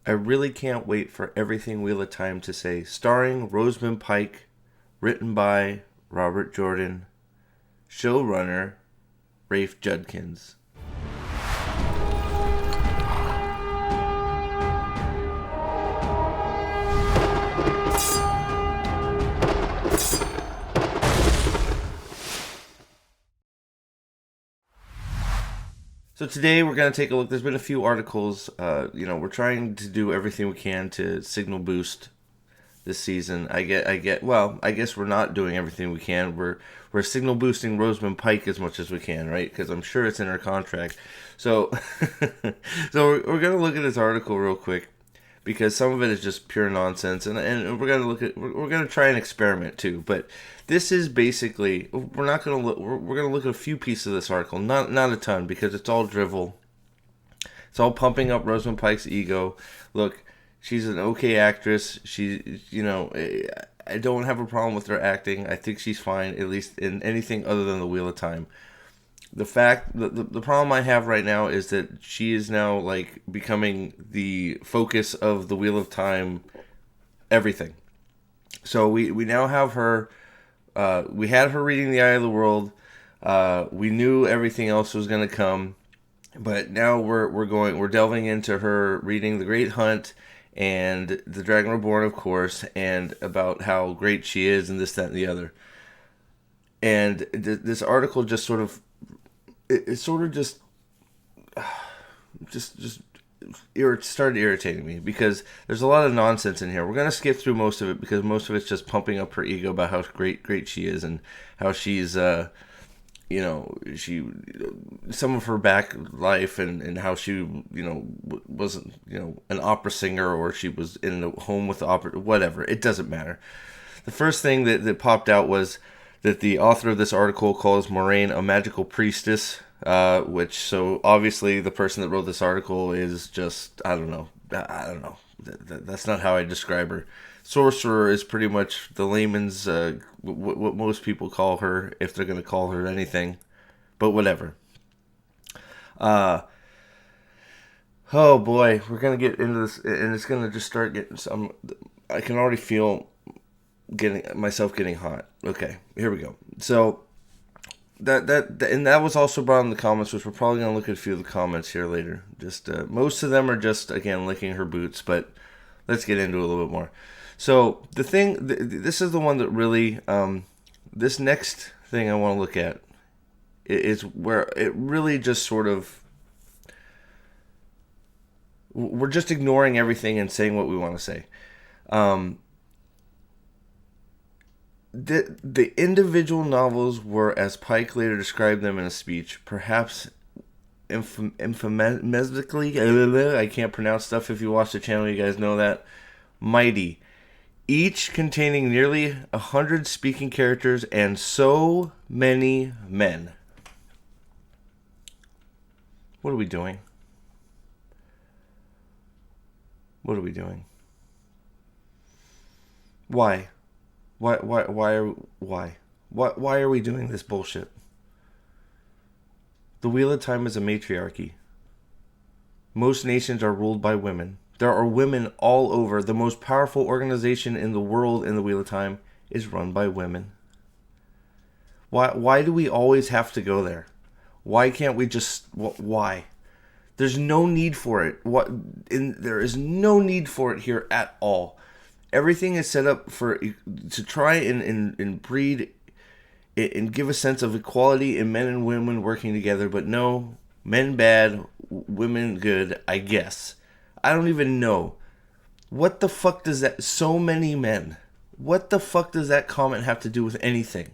I really can't wait for everything Wheel of Time to say. Starring Rosamund Pike, written by Robert Jordan, showrunner Rafe Judkins. So today we're going to take a look. There's been a few articles. We're trying to do everything we can to signal boost this season. I get. Well, I guess we're not doing everything we can. We're signal boosting Rosamund Pike as much as we can, right? Because I'm sure it's in her contract. So, we're gonna look at this article real quick because some of it is just pure nonsense, and we're gonna look at we're gonna try and experiment too. But this is basically we're not gonna look. We're gonna look at a few pieces of this article, not a ton, because it's all drivel. It's all pumping up Rosamund Pike's ego. Look, she's an okay actress. I don't have a problem with her acting. I think she's fine, at least in anything other than the Wheel of Time. The problem I have right now is that she is now like becoming the focus of the Wheel of Time, everything. So we now have her. We had her reading The Eye of the World. We knew everything else was going to come. But now we're delving into her reading The Great Hunt and The Dragon Reborn, of course, and about how great she is and this, that, and the other. And this article just sort of, it sort of just started irritating me because there's a lot of nonsense in here. We're gonna skip through most of it because most of it's just pumping up her ego about how great she is and how she's she some of her back life and how she wasn't an opera singer, or she was in the home with the opera, whatever. It doesn't matter. The first thing that popped out was that the author of this article calls Moraine a magical priestess, so obviously the person that wrote this article is just, I don't know. That's not how I describe her. Sorcerer is pretty much the layman's, what most people call her, if they're going to call her anything. But whatever. Oh boy, we're going to get into this, and it's going to just start getting some. I can already feel myself getting hot. Okay, here we go. So that was also brought in the comments, which we're probably going to look at a few of the comments here later. Just most of them are just, again, licking her boots, but let's get into it a little bit more. So this is the one that really, this next thing I want to look at is where it really just sort of, we're just ignoring everything and saying what we want to say. The individual novels were, as Pike later described them in a speech, perhaps infamously, I can't pronounce stuff. If you watch the channel, you guys know that, mighty, each containing nearly 100 speaking characters and so many men. What are we doing? What are we doing? Why? Why are we doing this bullshit? The Wheel of Time is a matriarchy. Most nations are ruled by women. There are women all over. The most powerful organization in the world in the Wheel of Time is run by women. Why do we always have to go there? Why can't we just... Why? There's no need for it. There is no need for it here at all. Everything is set up to try and breed and give a sense of equality in men and women working together. But no, men bad, women good, I guess. I don't even know. What the fuck does that... So many men. What the fuck does that comment have to do with anything?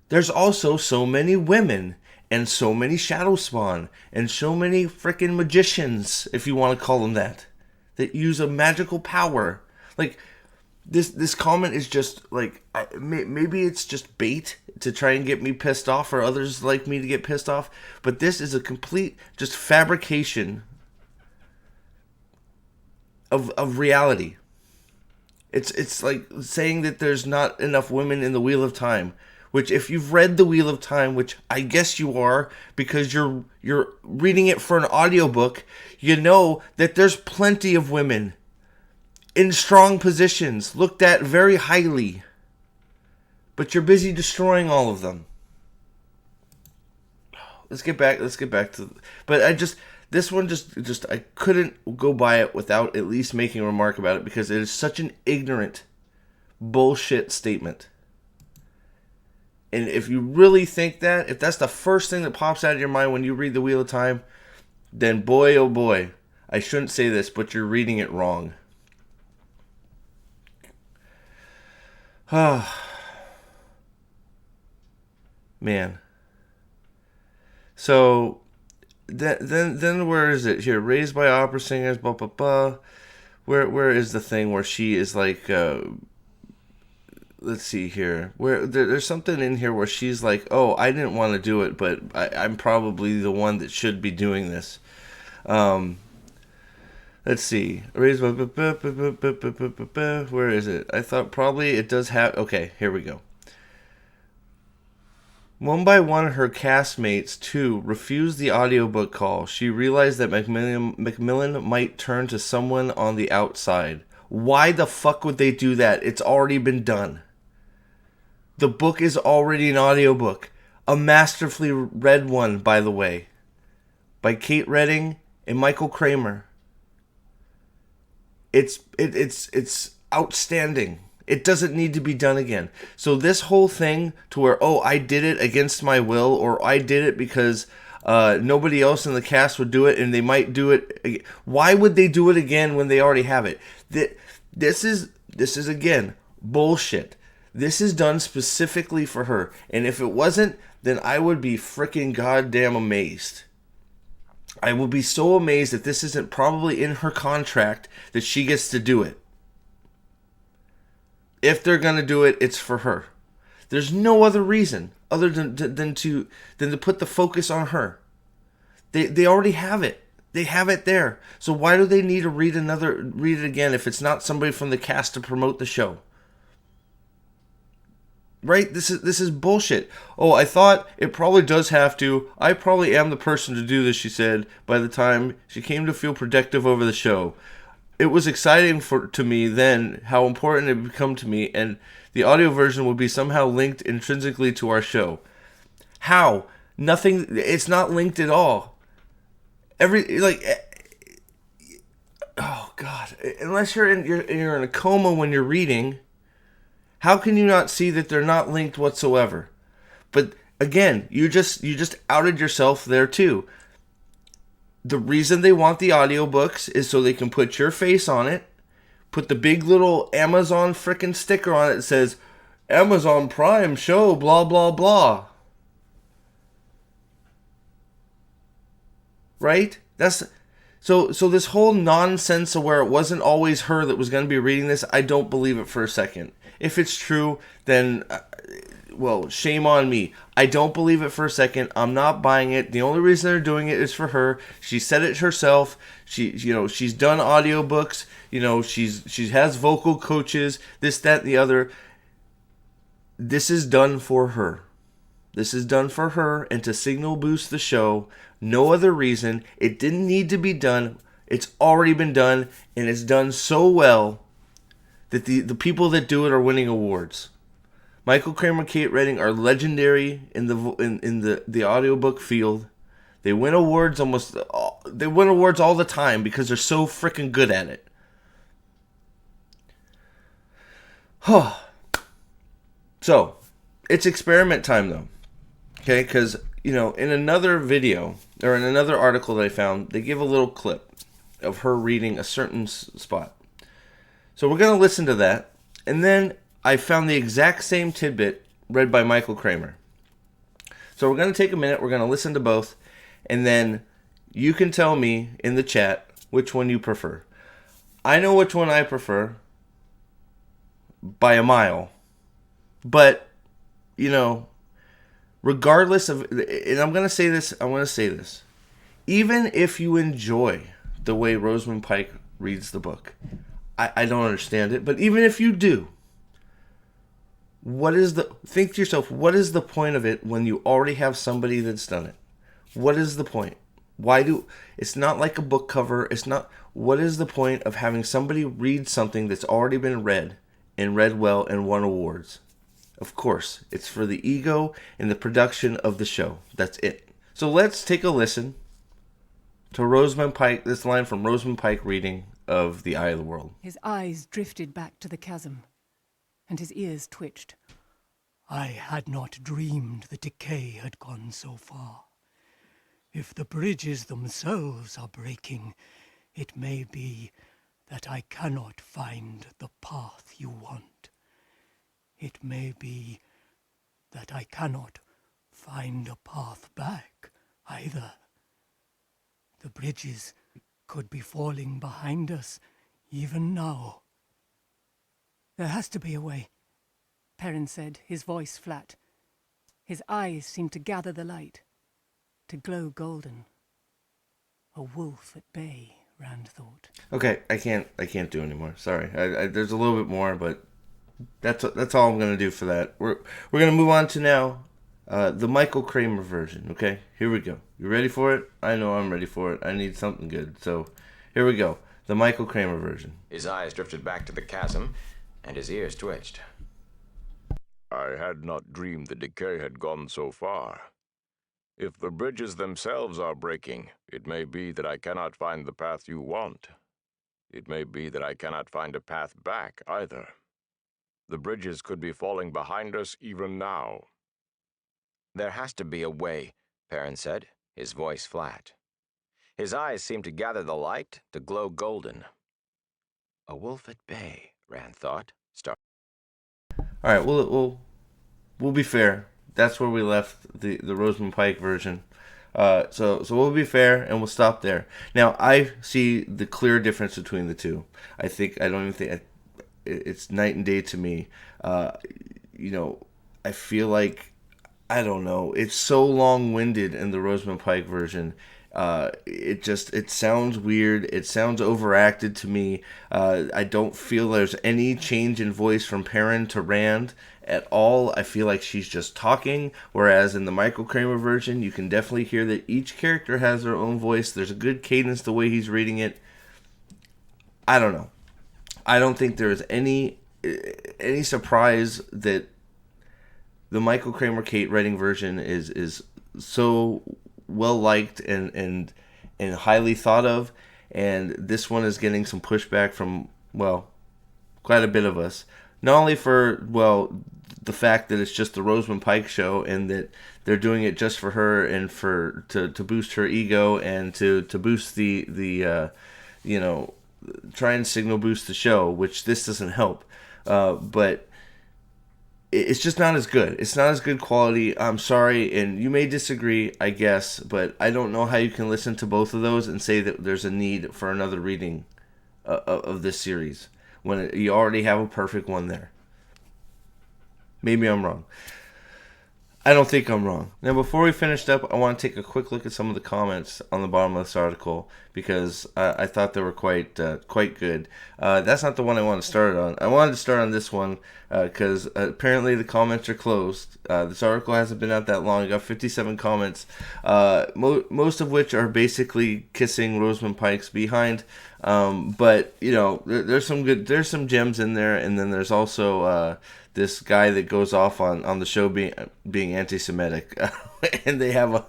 There's also so many women. And so many shadow spawn. And so many freaking magicians, if you want to call them that use a magical power. Like, this comment is just, like, maybe it's just bait to try and get me pissed off, or others like me to get pissed off. But this is a complete, just fabrication of reality. It's like saying that there's not enough women in the Wheel of Time. which if you've read The Wheel of Time, which I guess you are because you're reading it for an audiobook, you know that there's plenty of women in strong positions, looked at very highly, but you're busy destroying all of them. Let's get back to, but this one just I couldn't go by it without at least making a remark about it, because it is such an ignorant bullshit statement. And if you really think that, if that's the first thing that pops out of your mind when you read The Wheel of Time, then boy, oh boy, I shouldn't say this, but you're reading it wrong. Man. So, then where is it? Here, raised by opera singers, blah, blah, blah. Where is the thing where she is like, let's see here. There's something in here where she's like, oh, I didn't want to do it, but I'm probably the one that should be doing this. Let's see. Raised by, where is it? I thought probably it does have, okay, here we go. One by one, her castmates, too, refused the audiobook call. She realized that Macmillan might turn to someone on the outside. Why the fuck would they do that? It's already been done. The book is already an audiobook. A masterfully read one, by the way. By Kate Redding and Michael Kramer. It's outstanding. It doesn't need to be done again. So this whole thing to where, oh, I did it against my will, or I did it because nobody else in the cast would do it, and they might do it. Why would they do it again when they already have it? This is again bullshit. This is done specifically for her, and if it wasn't, then I would be freaking goddamn amazed. I will be so amazed that this isn't probably in her contract that she gets to do it. If they're going to do it, it's for her. There's no other reason other than to put the focus on her. They already have it. They have it there. So why do they need to read it again if it's not somebody from the cast to promote the show? Right? This is bullshit. Oh, I thought it probably does have to. I probably am the person to do this, she said, by the time she came to feel protective over the show. It was exciting to me then how important it had become to me, and the audio version would be somehow linked intrinsically to our show. How? Nothing. It's not linked at all. Oh God! Unless you're in a coma when you're reading, how can you not see that they're not linked whatsoever? But again, you just outed yourself there too. The reason they want the audiobooks is so they can put your face on it, put the big little Amazon frickin' sticker on it that says, Amazon Prime show, blah, blah, blah. Right? So this whole nonsense of where it wasn't always her that was going to be reading this, I don't believe it for a second. If it's true, then, well, shame on me. I don't believe it for a second. I'm not buying it. The only reason they're doing it is for her. She said it herself. She's done audiobooks. She has vocal coaches, this, that, and the other. This is done for her. This is done for her and to signal boost the show. No other reason. It didn't need to be done. It's already been done, and it's done so well that the people that do it are winning awards. Michael Kramer and Kate Redding are legendary in the audiobook field. They win awards all the time because they're so freaking good at it. So, it's experiment time though. Okay, because in another video or in another article that I found, they give a little clip of her reading a certain spot. So we're going to listen to that, and then I found the exact same tidbit read by Michael Kramer. So we're going to take a minute, we're going to listen to both, and then you can tell me in the chat which one you prefer. I know which one I prefer by a mile, but, regardless of, and I'm going to say this, even if you enjoy the way Rosamund Pike reads the book, I don't understand it, but even if you do, think to yourself, what is the point of it when you already have somebody that's done it? What is the point? It's not like a book cover. What is the point of having somebody read something that's already been read and read well and won awards? Of course, it's for the ego and the production of the show. That's it. So let's take a listen to Rosamund Pike, this line from Rosamund Pike reading of The Eye of the World. His eyes drifted back to the chasm, and his ears twitched. I had not dreamed the decay had gone so far. If the bridges themselves are breaking, it may be that I cannot find the path you want. It may be that I cannot find a path back either. The bridges could be falling behind us even now. There has to be a way, Perrin said, his voice flat. His eyes seemed to gather the light, to glow golden. A wolf at bay, Rand thought. Okay, I can't do anymore. Sorry. There's a little bit more, but that's all I'm gonna do for that. We're gonna move on to now the Michael Kramer version. Okay, here we go. You ready for it? I know I'm ready for it. I need something good. So here we go. The Michael Kramer version. His eyes drifted back to the chasm, and his ears twitched. I had not dreamed the decay had gone so far. If the bridges themselves are breaking, it may be that I cannot find the path you want. It may be that I cannot find a path back either. The bridges could be falling behind us even now. There has to be a way, Perrin said, his voice flat. His eyes seemed to gather the light, to glow golden. A wolf at bay, Rand thought. All right, we'll be fair. That's where we left the Rosamund Pike version. So we'll be fair and we'll stop there. Now I see the clear difference between the two. I don't even think it's night and day to me. I feel like, I don't know. It's so long-winded in the Rosamund Pike version. It sounds weird. It sounds overacted to me. I don't feel there's any change in voice from Perrin to Rand at all. I feel like she's just talking, whereas in the Michael Kramer version, you can definitely hear that each character has their own voice. There's a good cadence the way he's reading it. I don't know. I don't think there's any surprise that the Michael Kramer Kate Reading version is so well liked and highly thought of, and this one is getting some pushback from, well, quite a bit of us. Not only for, well, the fact that it's just the Rosamund Pike show and that they're doing it just for her and to boost her ego and to boost the try and signal boost the show, which this doesn't help, but it's just not as good. It's not as good quality. I'm sorry, and you may disagree, I guess, but I don't know how you can listen to both of those and say that there's a need for another reading of this series when you already have a perfect one there. Maybe I'm wrong. I don't think I'm wrong. Now, before we finish up, I want to take a quick look at some of the comments on the bottom of this article because I thought they were quite good. That's not the one I want to start on. I wanted to start on this one because apparently the comments are closed. This article hasn't been out that long. I got 57 comments, most of which are basically kissing Rosamund Pike's behind. But there's some gems in there, and then there's also this guy that goes off on the show being anti-Semitic, and they have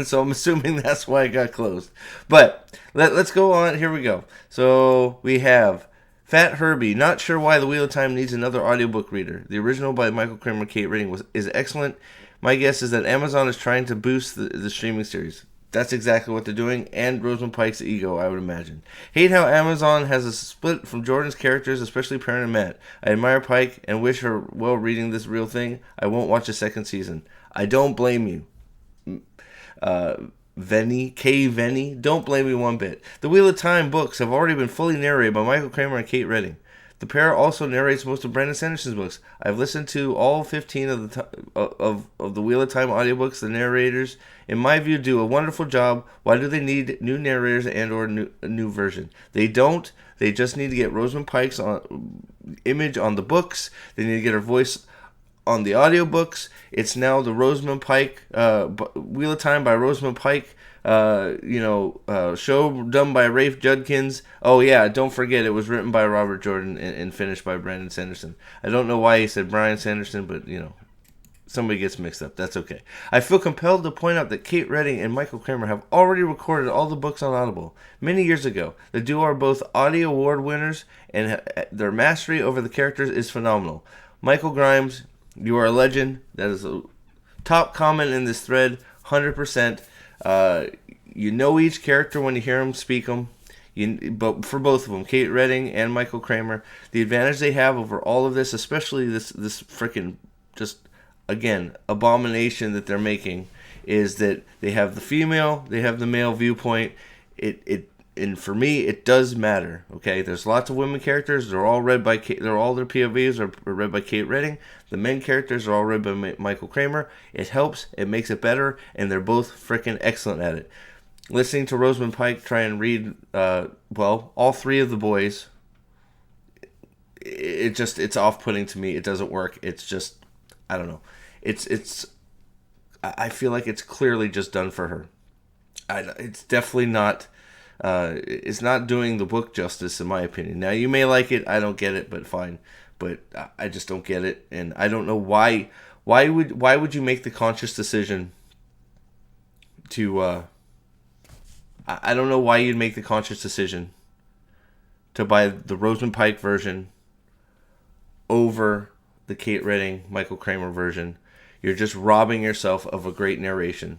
so I'm assuming that's why it got closed. But let's go on. Here we go. So we have Fat Herbie. Not sure why The Wheel of Time needs another audiobook reader. The original by Michael Kramer Kate Reading is excellent. My guess is that Amazon is trying to boost the streaming series. That's exactly what they're doing, and Rosamund Pike's ego, I would imagine. Hate how Amazon has a split from Jordan's characters, especially Perrin and Matt. I admire Pike and wish her well reading this real thing. I won't watch a second season. I don't blame you. Venny, don't blame me one bit. The Wheel of Time books have already been fully narrated by Michael Kramer and Kate Reading. The pair also narrates most of Brandon Sanderson's books. I've listened to all 15 of the Wheel of Time audiobooks. The narrators, in my view, do a wonderful job. Why do they need new narrators and or a new version? They don't. They just need to get Rosamund Pike's image on the books. They need to get her voice on the audiobooks. It's now the Rosamund Pike, Wheel of Time by Rosamund Pike, show done by Rafe Judkins. Oh yeah, don't forget it was written by Robert Jordan and finished by Brandon Sanderson. I don't know why he said Brian Sanderson, but somebody gets mixed up. That's okay. I feel compelled to point out that Kate Redding and Michael Kramer have already recorded all the books on Audible many years ago. The duo are both Audie Award winners, and their mastery over the characters is phenomenal. Michael Grimes, you are a legend. That is a top comment in this thread, 100%. You know each character when you hear them speak them. But for both of them, Kate Redding and Michael Kramer, the advantage they have over all of this, especially this freaking just, again, abomination that they're making, is that they have the female, they have the male viewpoint. And for me, it does matter. Okay, there's lots of women characters. They're all read by they're all their POVs are read by Kate Redding. The men characters are all read by Michael Kramer. It helps. It makes it better, and they're both freaking excellent at it. Listening to Rosamund Pike try and read, all three of the boys, it's off-putting to me. It doesn't work. It's just, I don't know. I feel like it's clearly just done for her. It's definitely not. It's not doing the book justice, in my opinion. Now, you may like it. I don't get it, but fine. But I just don't get it, and I don't know why. Why would you make the conscious decision to? I don't know why you'd make the conscious decision to buy the Rosamund Pike version over the Kate Redding, Michael Kramer version. You're just robbing yourself of a great narration.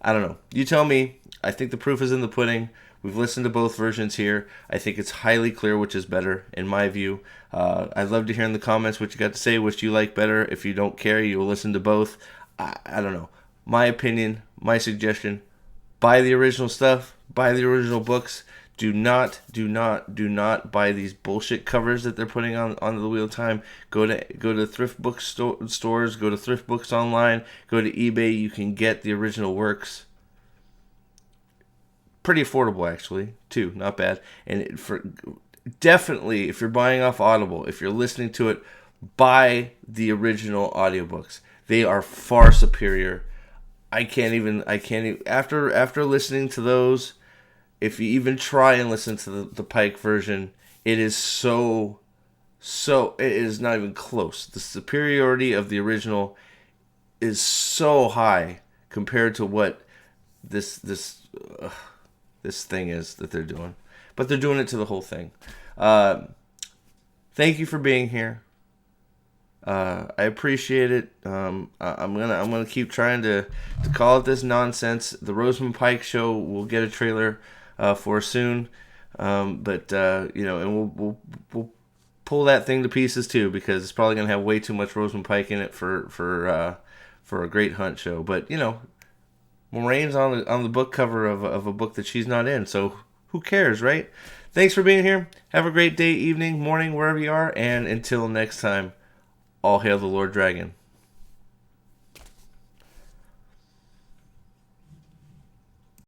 I don't know. You tell me. I think the proof is in the pudding. We've listened to both versions here. I think it's highly clear which is better, in my view. I'd love to hear in the comments what you got to say, which you like better. If you don't care, you will listen to both. I don't know. My opinion, my suggestion, buy the original stuff. Buy the original books. Do not buy these bullshit covers that they're putting on the Wheel of Time. Go to thrift book stores. Go to thrift books online. Go to eBay. You can get the original works. Pretty affordable, actually, too. Not bad. And definitely, if you're buying off Audible, if you're listening to it, buy the original audiobooks. They are far superior. I can't even after listening to those, if you even try and listen to the Pike version, it is it is not even close. The superiority of the original is so high compared to what this thing is that they're doing. But they're doing it to the whole thing. Thank you for being here. I appreciate it. I'm gonna keep trying to call it this nonsense. The Rosamund Pike show will get a trailer for soon, and we'll pull that thing to pieces too, because it's probably gonna have way too much Rosamund Pike in it for a Great Hunt show. But Moraine's on the book cover of a book that she's not in, so who cares, right? Thanks for being here. Have a great day, evening, morning, wherever you are, and until next time, all hail the Lord Dragon.